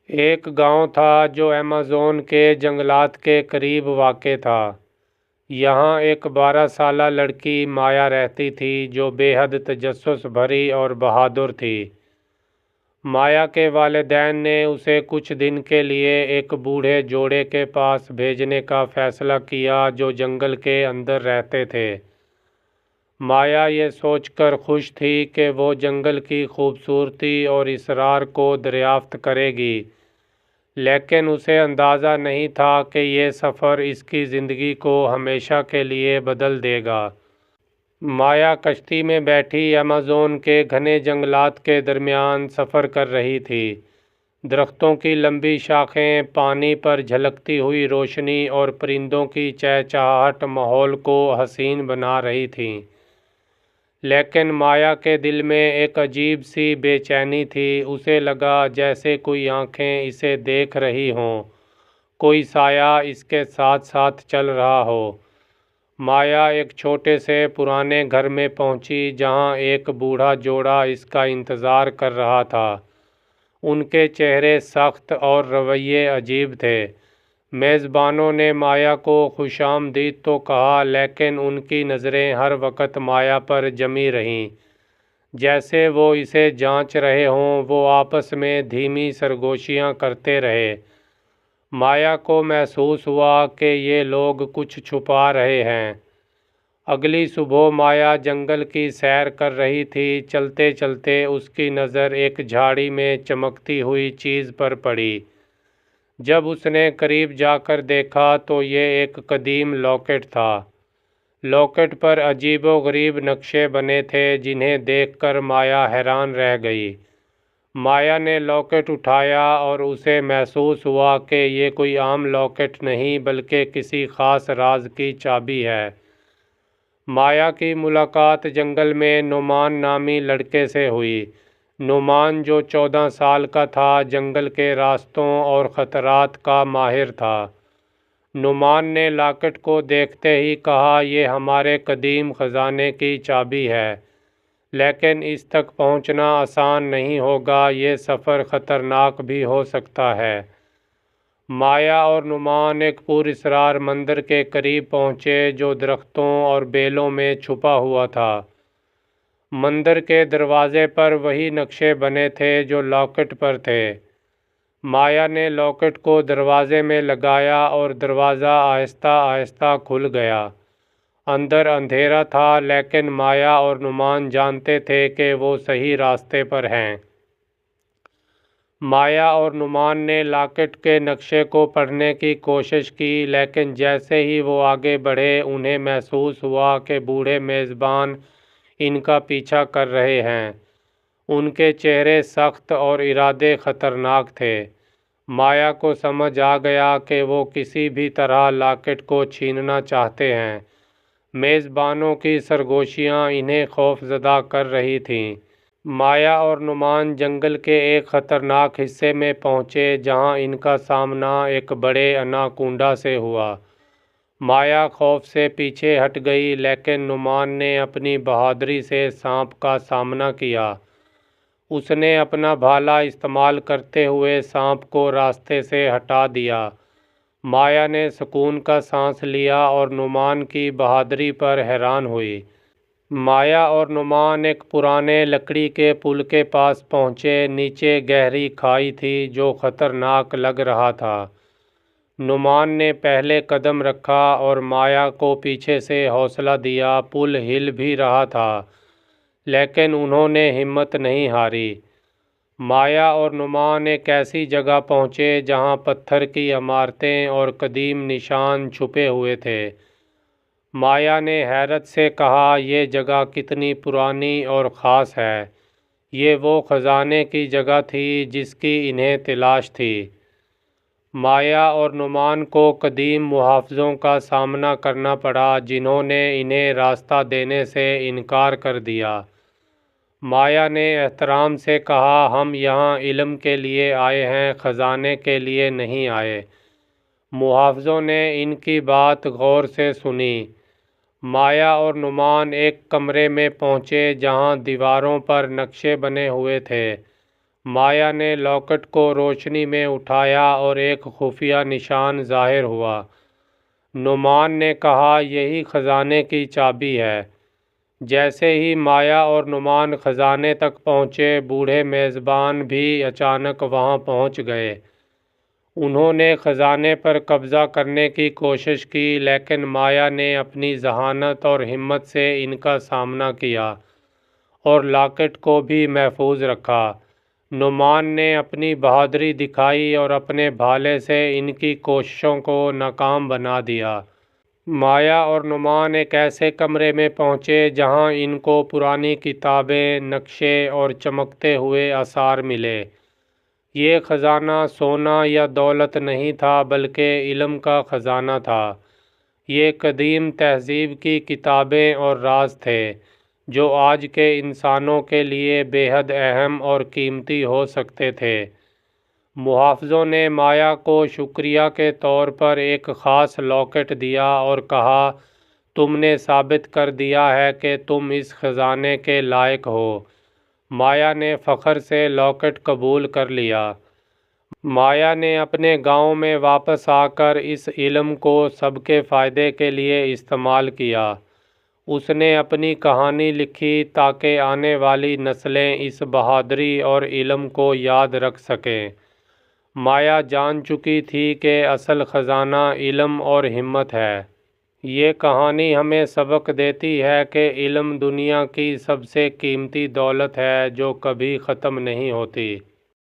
ایک گاؤں تھا جو ایمیزون کے جنگلات کے قریب واقع تھا۔ یہاں ایک 12 سالہ لڑکی مایا رہتی تھی جو بے حد تجسس بھری اور بہادر تھی۔ مایا کے والدین نے اسے کچھ دن کے لیے ایک بوڑھے جوڑے کے پاس بھیجنے کا فیصلہ کیا جو جنگل کے اندر رہتے تھے۔ مایا یہ سوچ کر خوش تھی کہ وہ جنگل کی خوبصورتی اور اسرار کو دریافت کرے گی، لیکن اسے اندازہ نہیں تھا کہ یہ سفر اس کی زندگی کو ہمیشہ کے لیے بدل دے گا۔ مایا کشتی میں بیٹھی ایمیزون کے گھنے جنگلات کے درمیان سفر کر رہی تھی۔ درختوں کی لمبی شاخیں، پانی پر جھلکتی ہوئی روشنی اور پرندوں کی چہچہاہٹ ماحول کو حسین بنا رہی تھیں، لیکن مایا کے دل میں ایک عجیب سی بے چینی تھی۔ اسے لگا جیسے کوئی آنکھیں اسے دیکھ رہی ہوں، کوئی سایہ اس کے ساتھ ساتھ چل رہا ہو۔ مایا ایک چھوٹے سے پرانے گھر میں پہنچی جہاں ایک بوڑھا جوڑا اس کا انتظار کر رہا تھا۔ ان کے چہرے سخت اور رویے عجیب تھے۔ میزبانوں نے مایا کو خوش آمدید تو کہا، لیکن ان کی نظریں ہر وقت مایا پر جمی رہیں، جیسے وہ اسے جانچ رہے ہوں۔ وہ آپس میں دھیمی سرگوشیاں کرتے رہے۔ مایا کو محسوس ہوا کہ یہ لوگ کچھ چھپا رہے ہیں۔ اگلی صبح مایا جنگل کی سیر کر رہی تھی۔ چلتے چلتے اس کی نظر ایک جھاڑی میں چمکتی ہوئی چیز پر پڑی۔ جب اس نے قریب جا کر دیکھا تو یہ ایک قدیم لاکٹ تھا۔ لاکٹ پر عجیب و غریب نقشے بنے تھے جنہیں دیکھ کر مایا حیران رہ گئی۔ مایا نے لاکٹ اٹھایا اور اسے محسوس ہوا کہ یہ کوئی عام لاکٹ نہیں بلکہ کسی خاص راز کی چابی ہے۔ مایا کی ملاقات جنگل میں نعمان نامی لڑکے سے ہوئی۔ نعمان، جو 14 سال کا تھا، جنگل کے راستوں اور خطرات کا ماہر تھا۔ نعمان نے لاکٹ کو دیکھتے ہی کہا، یہ ہمارے قدیم خزانے کی چابی ہے، لیکن اس تک پہنچنا آسان نہیں ہوگا۔ یہ سفر خطرناک بھی ہو سکتا ہے۔ مایا اور نعمان ایک پراسرار مندر کے قریب پہنچے جو درختوں اور بیلوں میں چھپا ہوا تھا۔ مندر کے دروازے پر وہی نقشے بنے تھے جو لاکٹ پر تھے۔ مایا نے لاکٹ کو دروازے میں لگایا اور دروازہ آہستہ آہستہ کھل گیا۔ اندر اندھیرا تھا، لیکن مایا اور نعمان جانتے تھے کہ وہ صحیح راستے پر ہیں۔ مایا اور نعمان نے لاکٹ کے نقشے کو پڑھنے کی کوشش کی، لیکن جیسے ہی وہ آگے بڑھے انہیں محسوس ہوا کہ بوڑھے میزبان ان کا پیچھا کر رہے ہیں۔ ان کے چہرے سخت اور ارادے خطرناک تھے۔ مایا کو سمجھ آ گیا کہ وہ کسی بھی طرح لاکٹ کو چھیننا چاہتے ہیں۔ میزبانوں کی سرگوشیاں انہیں خوف زدہ کر رہی تھیں۔ مایا اور نعمان جنگل کے ایک خطرناک حصے میں پہنچے جہاں ان کا سامنا ایک بڑے اناکونڈا سے ہوا۔ مایا خوف سے پیچھے ہٹ گئی، لیکن نعمان نے اپنی بہادری سے سانپ کا سامنا کیا۔ اس نے اپنا بھالا استعمال کرتے ہوئے سانپ کو راستے سے ہٹا دیا۔ مایا نے سکون کا سانس لیا اور نعمان کی بہادری پر حیران ہوئی۔ مایا اور نعمان ایک پرانے لکڑی کے پل کے پاس پہنچے۔ نیچے گہری کھائی تھی جو خطرناک لگ رہا تھا۔ نعمان نے پہلے قدم رکھا اور مایا کو پیچھے سے حوصلہ دیا۔ پل ہل بھی رہا تھا، لیکن انہوں نے ہمت نہیں ہاری۔ مایا اور نعمان ایک ایسی جگہ پہنچے جہاں پتھر کی عمارتیں اور قدیم نشان چھپے ہوئے تھے۔ مایا نے حیرت سے کہا، یہ جگہ کتنی پرانی اور خاص ہے۔ یہ وہ خزانے کی جگہ تھی جس کی انہیں تلاش تھی۔ مایا اور نعمان کو قدیم محافظوں کا سامنا کرنا پڑا جنہوں نے انہیں راستہ دینے سے انکار کر دیا۔ مایا نے احترام سے کہا، ہم یہاں علم کے لیے آئے ہیں، خزانے کے لیے نہیں آئے۔ محافظوں نے ان کی بات غور سے سنی۔ مایا اور نعمان ایک کمرے میں پہنچے جہاں دیواروں پر نقشے بنے ہوئے تھے۔ مایا نے لاکٹ کو روشنی میں اٹھایا اور ایک خفیہ نشان ظاہر ہوا۔ نعمان نے کہا، یہی خزانے کی چابی ہے۔ جیسے ہی مایا اور نعمان خزانے تک پہنچے، بوڑھے میزبان بھی اچانک وہاں پہنچ گئے۔ انہوں نے خزانے پر قبضہ کرنے کی کوشش کی، لیکن مایا نے اپنی ذہانت اور ہمت سے ان کا سامنا کیا اور لاکٹ کو بھی محفوظ رکھا۔ نعمان نے اپنی بہادری دکھائی اور اپنے بھالے سے ان کی کوششوں کو ناکام بنا دیا۔ مایا اور نعمان ایک ایسے کمرے میں پہنچے جہاں ان کو پرانی کتابیں، نقشے اور چمکتے ہوئے آثار ملے۔ یہ خزانہ سونا یا دولت نہیں تھا، بلکہ علم کا خزانہ تھا۔ یہ قدیم تہذیب کی کتابیں اور راز تھے جو آج کے انسانوں کے لیے بے حد اہم اور قیمتی ہو سکتے تھے۔ محافظوں نے مایا کو شکریہ کے طور پر ایک خاص لاکٹ دیا اور کہا، تم نے ثابت کر دیا ہے کہ تم اس خزانے کے لائق ہو۔ مایا نے فخر سے لاکٹ قبول کر لیا۔ مایا نے اپنے گاؤں میں واپس آ کر اس علم کو سب کے فائدے کے لیے استعمال کیا۔ اس نے اپنی کہانی لکھی تاکہ آنے والی نسلیں اس بہادری اور علم کو یاد رکھ سکیں۔ مایا جان چکی تھی کہ اصل خزانہ علم اور ہمت ہے۔ یہ کہانی ہمیں سبق دیتی ہے کہ علم دنیا کی سب سے قیمتی دولت ہے جو کبھی ختم نہیں ہوتی۔